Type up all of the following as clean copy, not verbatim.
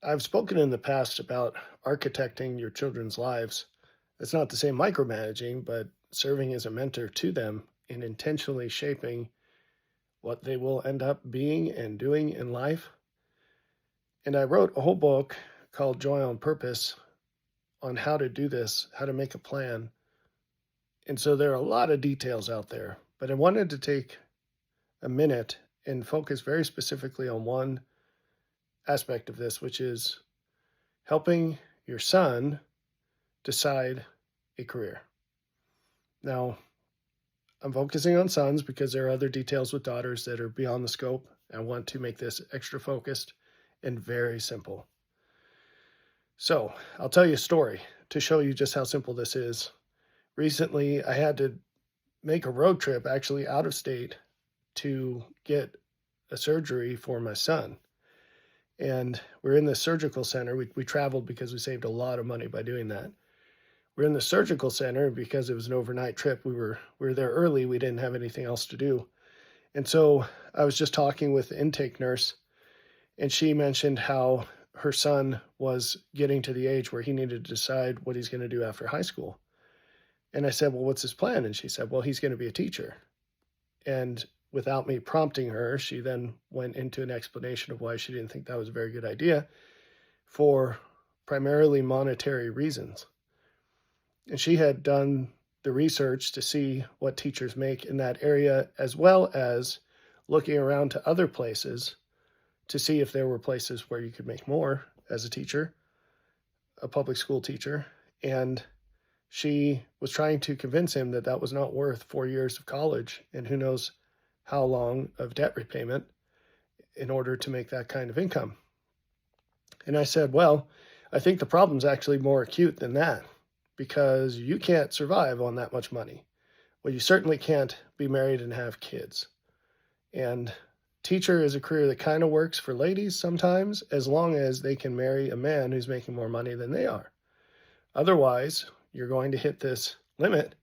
I've spoken in the past about architecting your children's lives. It's not the same micromanaging, but serving as a mentor to them in intentionally shaping what they will end up being and doing in life. And I wrote a whole book called Joy on Purpose on how to do this, how to make a plan. And so there are a lot of details out there, but I wanted to take a minute and focus very specifically on one aspect of this, which is helping your son decide a career. Now, I'm focusing on sons because there are other details with daughters that are beyond the scope. I want to make this extra focused and very simple. So, I'll tell you a story to show you just how simple this is. Recently, I had to make a road trip actually out of state to get a surgery for my son. And we're in the surgical center. We traveled because we saved a lot of money by doing that. We're in the surgical center because it was an overnight trip. We were there early. We didn't have anything else to do. And so I was just talking with the intake nurse, and she mentioned how her son was getting to the age where he needed to decide what he's going to do after high school. And I said, "Well, what's his plan?" And she said, "Well, he's going to be a teacher." And without me prompting her, she then went into an explanation of why she didn't think that was a very good idea for primarily monetary reasons. And she had done the research to see what teachers make in that area, as well as looking around to other places to see if there were places where you could make more as a teacher, a public school teacher. And she was trying to convince him that that was not worth 4 years of college and who knows how long of debt repayment in order to make that kind of income. And I said, "Well, I think the problem's actually more acute than that, because you can't survive on that much money. Well, you certainly can't be married and have kids. And teacher is a career that kind of works for ladies sometimes, as long as they can marry a man who's making more money than they are. Otherwise, you're going to hit this limit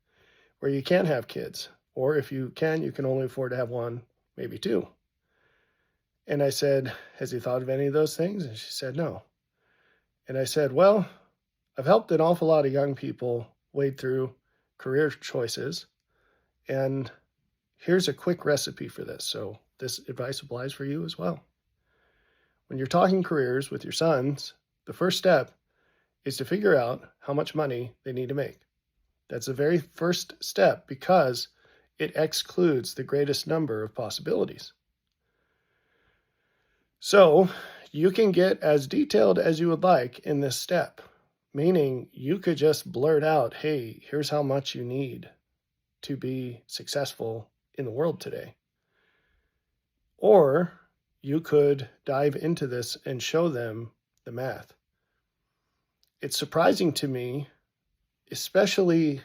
where you can't have kids. Or if you can only afford to have one, maybe two." And I said, "Has he thought of any of those things?" And she said, "No." And I said, "Well, I've helped an awful lot of young people wade through career choices, and here's a quick recipe for this. So this advice applies for you as well. When you're talking careers with your sons, the first step is to figure out how much money they need to make. That's the very first step because it excludes the greatest number of possibilities. So you can get as detailed as you would like in this step. Meaning you could just blurt out, "Hey, here's how much you need to be successful in the world today." Or you could dive into this and show them the math. It's surprising to me, especially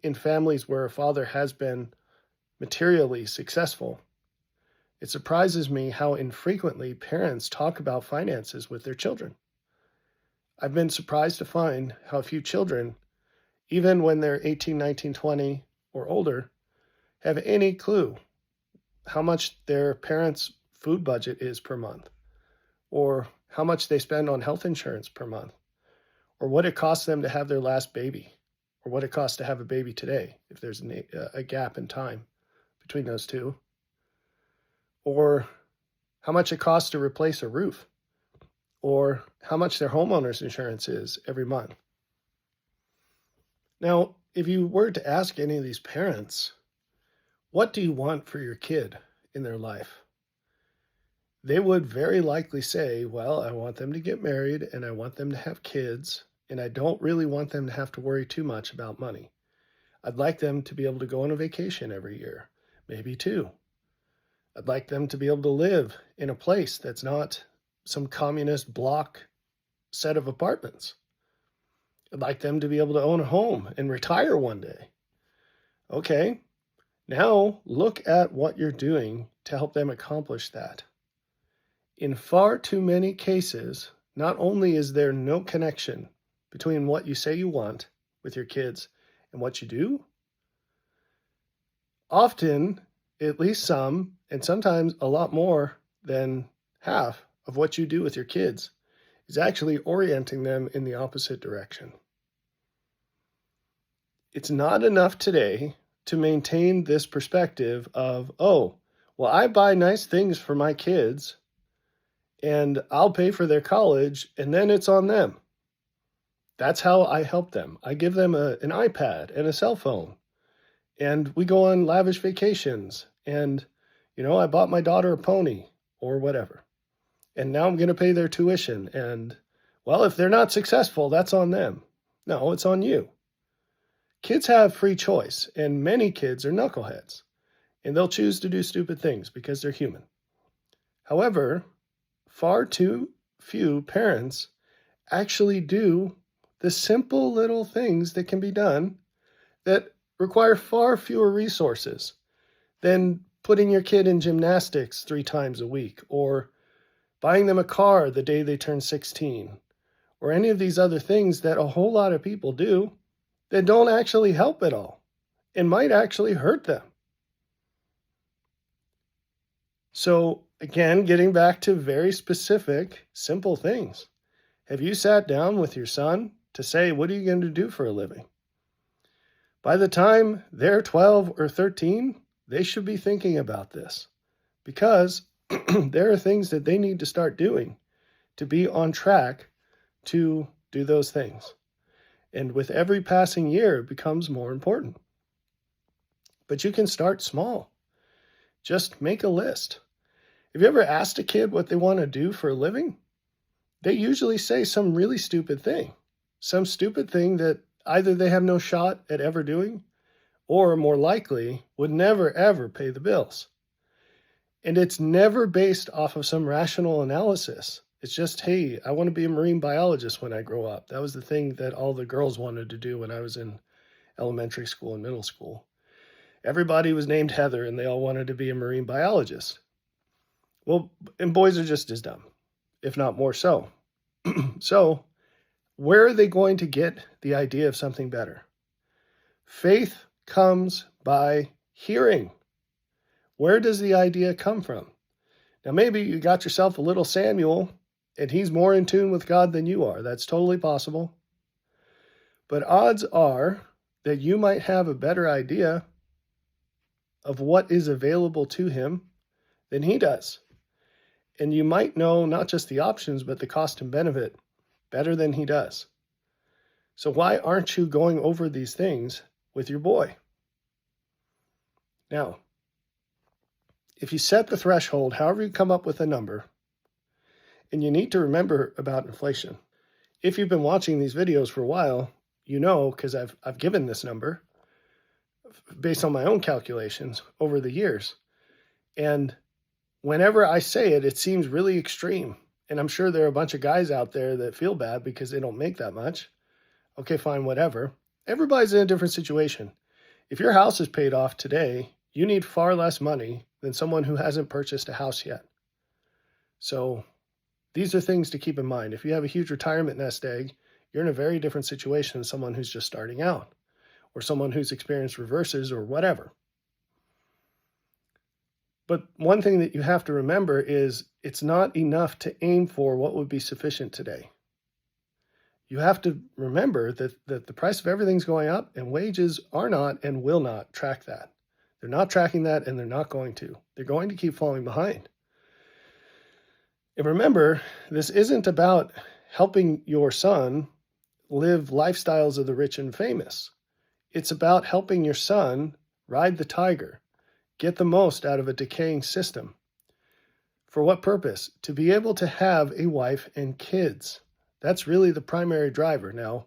in families where a father has been materially successful. It surprises me how infrequently parents talk about finances with their children. I've been surprised to find how few children, even when they're 18, 19, 20, or older, have any clue how much their parents' food budget is per month, or how much they spend on health insurance per month, or what it costs them to have their last baby, or what it costs to have a baby today, if there's a gap in time between those two, or how much it costs to replace a roof, or how much their homeowner's insurance is every month. Now, if you were to ask any of these parents, what do you want for your kid in their life? They would very likely say, "Well, I want them to get married and I want them to have kids, and I don't really want them to have to worry too much about money. I'd like them to be able to go on a vacation every year, maybe two. I'd like them to be able to live in a place that's not some communist block set of apartments. I'd like them to be able to own a home and retire one day." Okay, now look at what you're doing to help them accomplish that. In far too many cases, not only is there no connection between what you say you want with your kids and what you do, often, at least some, and sometimes a lot more than half of what you do with your kids is actually orienting them in the opposite direction. It's not enough today to maintain this perspective of, oh, well, I buy nice things for my kids and I'll pay for their college and then it's on them. That's how I help them. I give them an iPad and a cell phone, and we go on lavish vacations. And, I bought my daughter a pony or whatever. And now I'm going to pay their tuition. And, well, if they're not successful, that's on them. No, it's on you. Kids have free choice, and many kids are knuckleheads, and they'll choose to do stupid things because they're human. However, far too few parents actually do the simple little things that can be done that require far fewer resources than putting your kid in gymnastics 3 times a week, or buying them a car the day they turn 16, or any of these other things that a whole lot of people do that don't actually help at all and might actually hurt them. So again, getting back to very specific, simple things. Have you sat down with your son to say, what are you going to do for a living? By the time they're 12 or 13, they should be thinking about this, because there are things that they need to start doing to be on track to do those things. And with every passing year, it becomes more important. But you can start small. Just make a list. Have you ever asked a kid what they want to do for a living? They usually say some really stupid thing. Some stupid thing that either they have no shot at ever doing, or more likely would never ever pay the bills. And it's never based off of some rational analysis. It's just, hey, I want to be a marine biologist when I grow up. That was the thing that all the girls wanted to do when I was in elementary school and middle school. Everybody was named Heather and they all wanted to be a marine biologist. Well, and boys are just as dumb, if not more so. So, where are they going to get the idea of something better? Faith comes by hearing. Where does the idea come from? Now, maybe you got yourself a little Samuel and he's more in tune with God than you are. That's totally possible. But odds are that you might have a better idea of what is available to him than he does. And you might know not just the options, but the cost and benefit better than he does. So why aren't you going over these things with your boy? Now, if you set the threshold, however you come up with a number, and you need to remember about inflation. If you've been watching these videos for a while, you know, because I've given this number based on my own calculations over the years. And whenever I say it, it seems really extreme. And I'm sure there are a bunch of guys out there that feel bad because they don't make that much. Okay, fine, whatever. Everybody's in a different situation. If your house is paid off today, you need far less money than someone who hasn't purchased a house yet. So these are things to keep in mind. If you have a huge retirement nest egg, you're in a very different situation than someone who's just starting out, or someone who's experienced reverses or whatever. But one thing that you have to remember is it's not enough to aim for what would be sufficient today. You have to remember that the price of everything's going up, and wages are not and will not track that. They're not tracking that, and they're not going to. They're going to keep falling behind. And remember, this isn't about helping your son live lifestyles of the rich and famous. It's about helping your son ride the tiger, get the most out of a decaying system. For what purpose? To be able to have a wife and kids. That's really the primary driver. Now,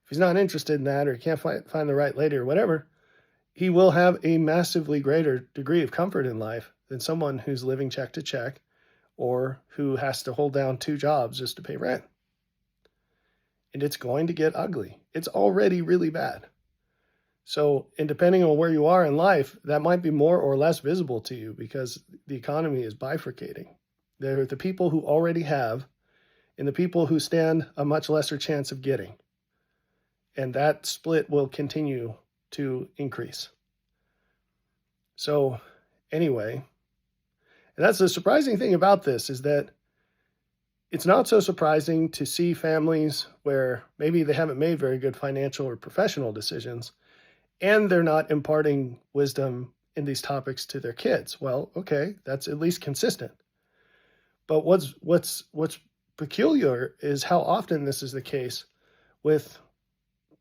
if he's not interested in that, or he can't find the right lady or whatever, he will have a massively greater degree of comfort in life than someone who's living check to check, or who has to hold down 2 jobs just to pay rent. And it's going to get ugly. It's already really bad. So, and depending on where you are in life, that might be more or less visible to you because the economy is bifurcating. There are the people who already have and the people who stand a much lesser chance of getting. And that split will continue to increase. So, anyway, and that's the surprising thing about this, is that it's not so surprising to see families where maybe they haven't made very good financial or professional decisions and they're not imparting wisdom in these topics to their kids. Well, okay, that's at least consistent. But what's peculiar is how often this is the case with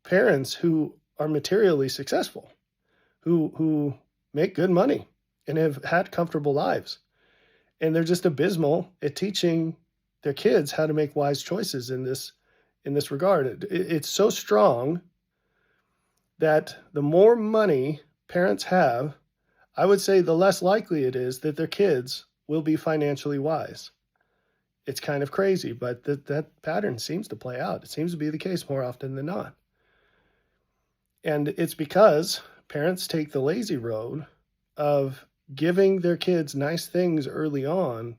parents who are materially successful, who make good money and have had comfortable lives. And they're just abysmal at teaching their kids how to make wise choices in this regard. It's so strong that the more money parents have, I would say the less likely it is that their kids will be financially wise. It's kind of crazy, but that pattern seems to play out. It seems to be the case more often than not. And it's because parents take the lazy road of giving their kids nice things early on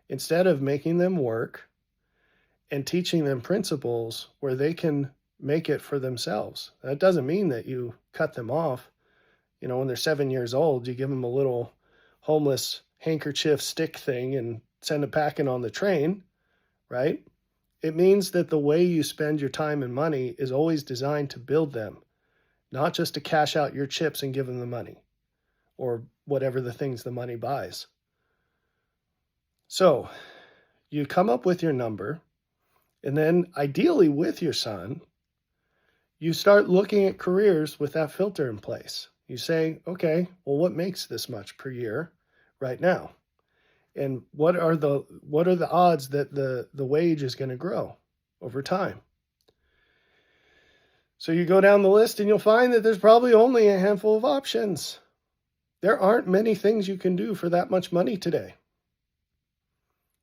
instead of making them work and teaching them principles where they can make it for themselves. That doesn't mean that you cut them off. When they're 7 years old, you give them a little homeless handkerchief stick thing and send them packing on the train, right? It means that the way you spend your time and money is always designed to build them, not just to cash out your chips and give them the money or whatever the things the money buys. So you come up with your number, and then ideally with your son, you start looking at careers with that filter in place. You say, okay, well, what makes this much per year right now? And what are the odds that the wage is going to grow over time? So you go down the list and you'll find that there's probably only a handful of options. There aren't many things you can do for that much money today.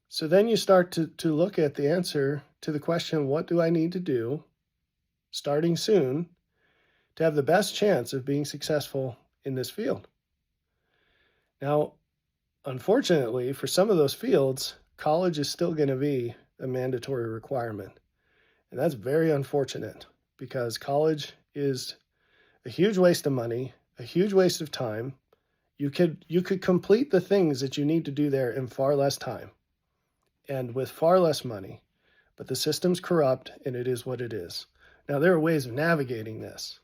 So then you start to look at the answer to the question, what do I need to do starting soon to have the best chance of being successful in this field? Now, unfortunately, for some of those fields, college is still going to be a mandatory requirement. And that's very unfortunate because college is a huge waste of money, a huge waste of time. You could complete the things that you need to do there in far less time and with far less money, but the system's corrupt and it is what it is. Now, there are ways of navigating this.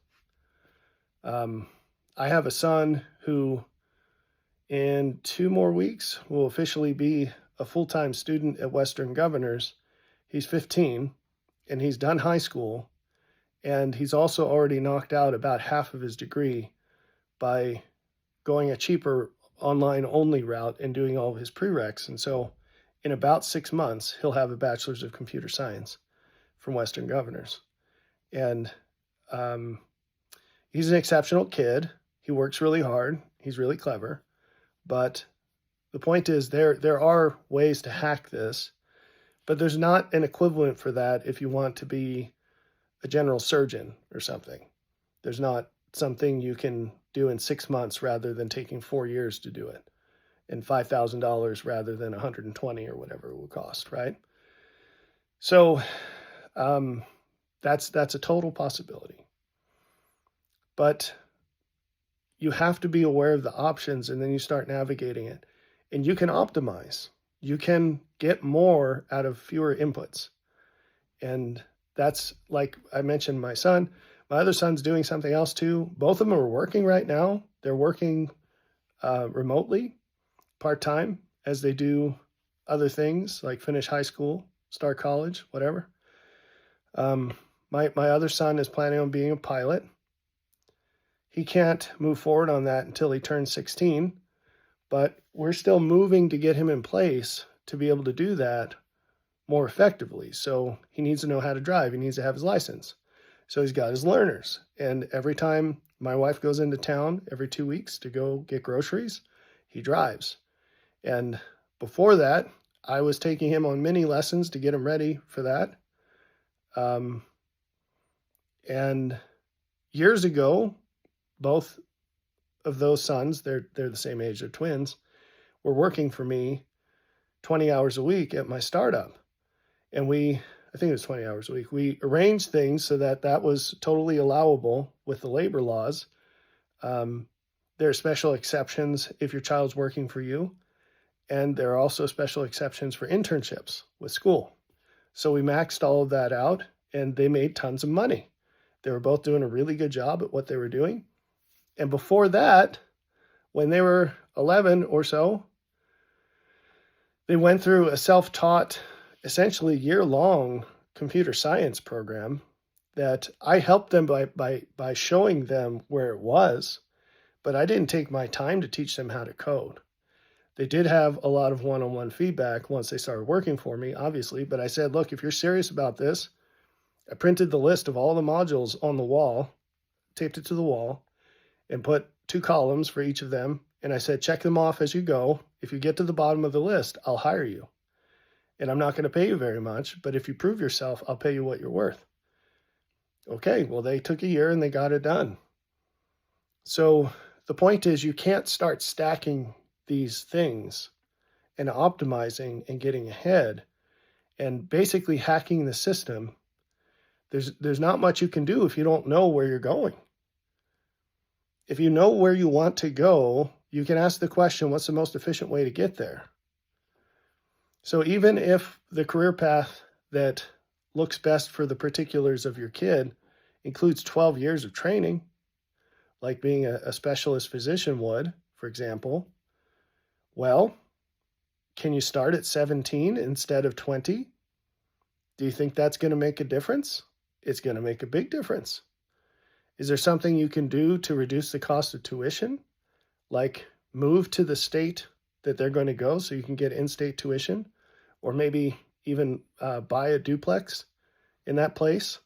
I have a son who in 2 more weeks will officially be a full-time student at Western Governors. He's 15 and he's done high school, and he's also already knocked out about half of his degree by going a cheaper online only route and doing all of his prereqs. And so in about 6 months, he'll have a bachelor's of computer science from Western Governors. And he's an exceptional kid. He works really hard. He's really clever. But the point is there are ways to hack this, but there's not an equivalent for that if you want to be a general surgeon or something. There's not something you can do in 6 months rather than taking 4 years to do it, and $5,000 rather than $120 or whatever it would cost, right? So that's a total possibility. But you have to be aware of the options, and then you start navigating it. And you can optimize. You can get more out of fewer inputs. And that's, like I mentioned, my son. My other son's doing something else too. Both of them are working right now. They're working remotely, part-time, as they do other things like finish high school, start college, whatever. My other son is planning on being a pilot. He can't move forward on that until he turns 16, but we're still moving to get him in place to be able to do that more effectively. So he needs to know how to drive. He needs to have his license. So he's got his learners. And every time my wife goes into town every 2 weeks to go get groceries, he drives. And before that, I was taking him on mini lessons to get him ready for that. And years ago, both of those sons, they're the same age, they're twins, were working for me 20 hours a week at my startup. And I think it was 20 hours a week. We arranged things so that was totally allowable with the labor laws. There are special exceptions if your child's working for you. And there are also special exceptions for internships with school. So we maxed all of that out, and they made tons of money. They were both doing a really good job at what they were doing. And before that, when they were 11 or so, they went through a self-taught, essentially year-long computer science program that I helped them by showing them where it was, but I didn't take my time to teach them how to code. They did have a lot of one-on-one feedback once they started working for me, obviously, but I said, look, if you're serious about this, I printed the list of all the modules on the wall, taped it to the wall, and put 2 columns for each of them. And I said, check them off as you go. If you get to the bottom of the list, I'll hire you. And I'm not going to pay you very much, but if you prove yourself, I'll pay you what you're worth. Okay, well, they took a year and they got it done. So the point is, you can't start stacking these things and optimizing and getting ahead and basically hacking the system. There's not much you can do if you don't know where you're going. If you know where you want to go, you can ask the question, what's the most efficient way to get there? So even if the career path that looks best for the particulars of your kid includes 12 years of training, like being a specialist physician would, for example, well, can you start at 17 instead of 20? Do you think that's going to make a difference? It's going to make a big difference. Is there something you can do to reduce the cost of tuition? Like move to the state that they're going to go so you can get in-state tuition? Or maybe even buy a duplex in that place,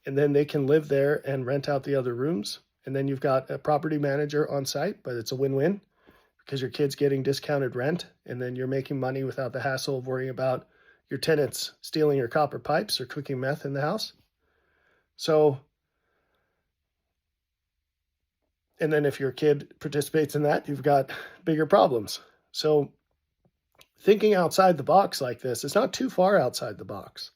and then they can live there and rent out the other rooms. And then you've got a property manager on site, but it's a win-win because your kid's getting discounted rent, and then you're making money without the hassle of worrying about your tenants stealing your copper pipes or cooking meth in the house. So, and then if your kid participates in that, you've got bigger problems. So thinking outside the box like this, it's not too far outside the box,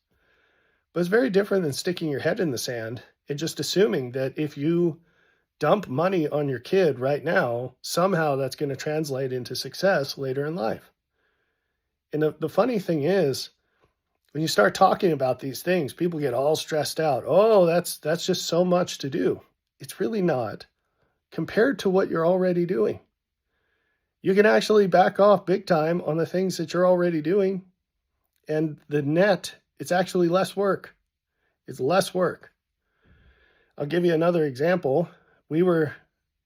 but it's very different than sticking your head in the sand and just assuming that if you dump money on your kid right now, somehow that's going to translate into success later in life. And the funny thing is, when you start talking about these things, people get all stressed out. Oh, that's just so much to do. It's really not, compared to what you're already doing. You can actually back off big time on the things that you're already doing, and the net, it's actually less work. It's less work. I'll give you another example. My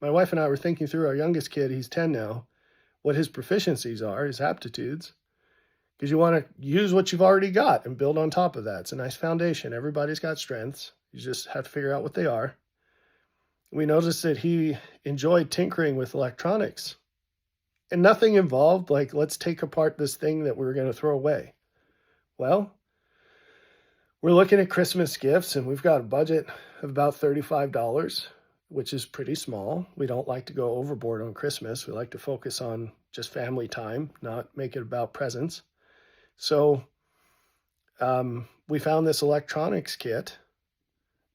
wife and I were thinking through our youngest kid, he's 10 now, what his proficiencies are, his aptitudes, because you want to use what you've already got and build on top of that. It's a nice foundation. Everybody's got strengths. You just have to figure out what they are. We noticed that he enjoyed tinkering with electronics, and nothing involved like, let's take apart this thing that we were going to throw away. Well, we're looking at Christmas gifts, and we've got a budget of about $35, which is pretty small. We don't like to go overboard on Christmas. We like to focus on just family time, not make it about presents. So we found this electronics kit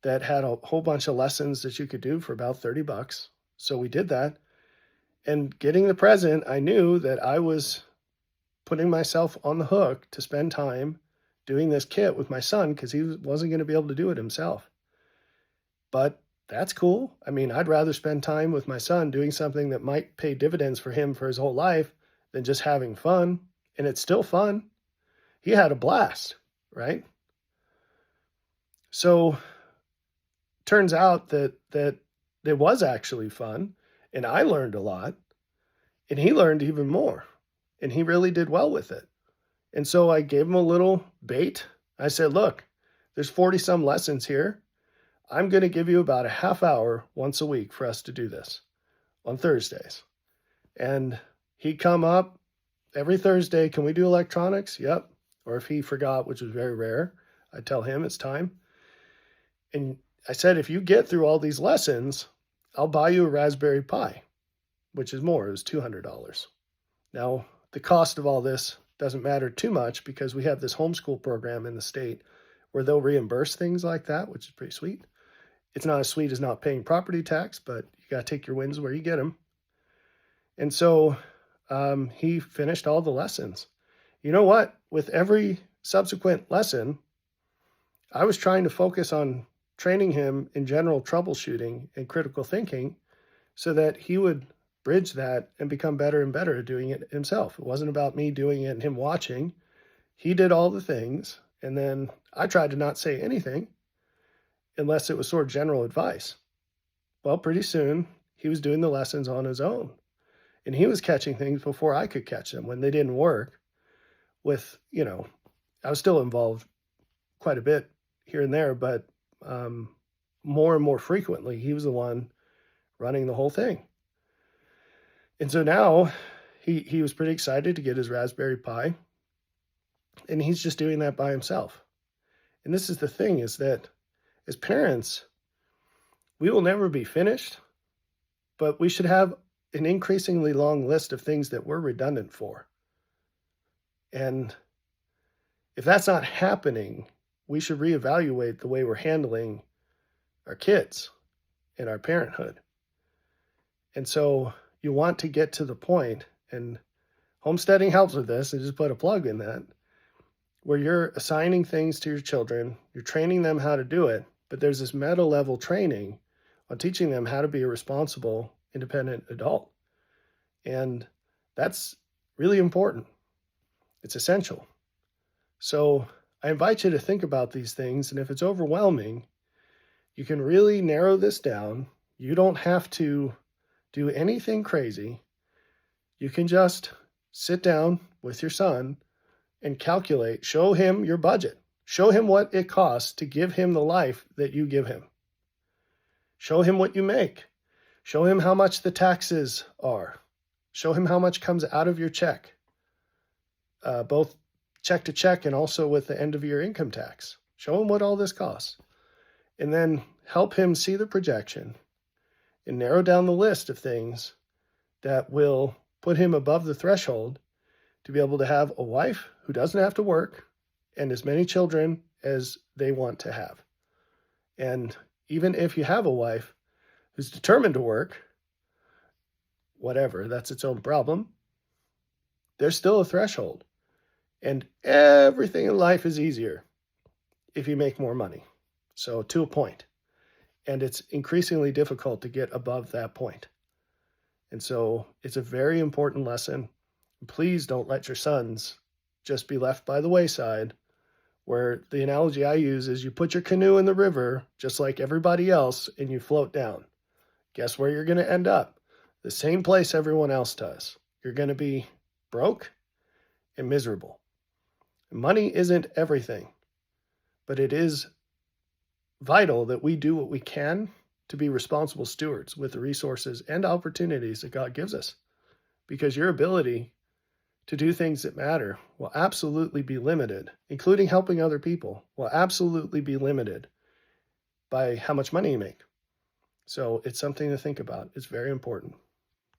that had a whole bunch of lessons that you could do for about $30. So we did that. And getting the present, I knew that I was putting myself on the hook to spend time doing this kit with my son because he wasn't going to be able to do it himself. But that's cool. I mean, I'd rather spend time with my son doing something that might pay dividends for him for his whole life than just having fun. And it's still fun. He had a blast, right? So turns out that it was actually fun, and I learned a lot, and he learned even more, and he really did well with it. And so I gave him a little bait. I said, look, there's 40 some lessons here. I'm going to give you about a half hour once a week for us to do this on Thursdays. And he'd come up every Thursday. Can we do electronics? Yep. Or if he forgot, which was very rare, I'd tell him it's time. And I said, if you get through all these lessons, I'll buy you a Raspberry Pi, which is more. It was $200. Now, the cost of all this doesn't matter too much because we have this homeschool program in the state where they'll reimburse things like that, which is pretty sweet. It's not as sweet as not paying property tax, but you got to take your wins where you get them. And so he finished all the lessons. You know what? With every subsequent lesson, I was trying to focus on training him in general troubleshooting and critical thinking so that he would bridge that and become better and better at doing it himself. It wasn't about me doing it and him watching. He did all the things, and then I tried to not say anything unless it was sort of general advice. Well, pretty soon he was doing the lessons on his own, and he was catching things before I could catch them when they didn't work. I was still involved quite a bit here and there, but more and more frequently, he was the one running the whole thing. And so now he was pretty excited to get his Raspberry Pi, and he's just doing that by himself. And this is the thing, is that as parents, we will never be finished, but we should have an increasingly long list of things that we're redundant for. And if that's not happening, we should reevaluate the way we're handling our kids and our parenthood. And so you want to get to the point, and homesteading helps with this, and just put a plug in that, where you're assigning things to your children, you're training them how to do it, but there's this meta level training on teaching them how to be a responsible, independent adult. And that's really important. It's essential. So I invite you to think about these things, and if it's overwhelming, you can really narrow this down. You don't have to do anything crazy. You can just sit down with your son and calculate, show him your budget. Show him what it costs to give him the life that you give him. Show him what you make. Show him how much the taxes are. Show him how much comes out of your check, both check to check and also with the end of your income tax. Show him what all this costs. And then help him see the projection and narrow down the list of things that will put him above the threshold to be able to have a wife who doesn't have to work and as many children as they want to have. And even if you have a wife who's determined to work, whatever, that's its own problem, there's still a threshold. And everything in life is easier if you make more money. So to a point. And it's increasingly difficult to get above that point. And so it's a very important lesson. Please don't let your sons just be left by the wayside, where the analogy I use is you put your canoe in the river just like everybody else and you float down. Guess where you're going to end up? The same place everyone else does. You're going to be broke and miserable. Money isn't everything, but it is vital that we do what we can to be responsible stewards with the resources and opportunities that God gives us, because your ability to do things that matter will absolutely be limited, including helping other people, will absolutely be limited by how much money you make. So it's something to think about. It's very important.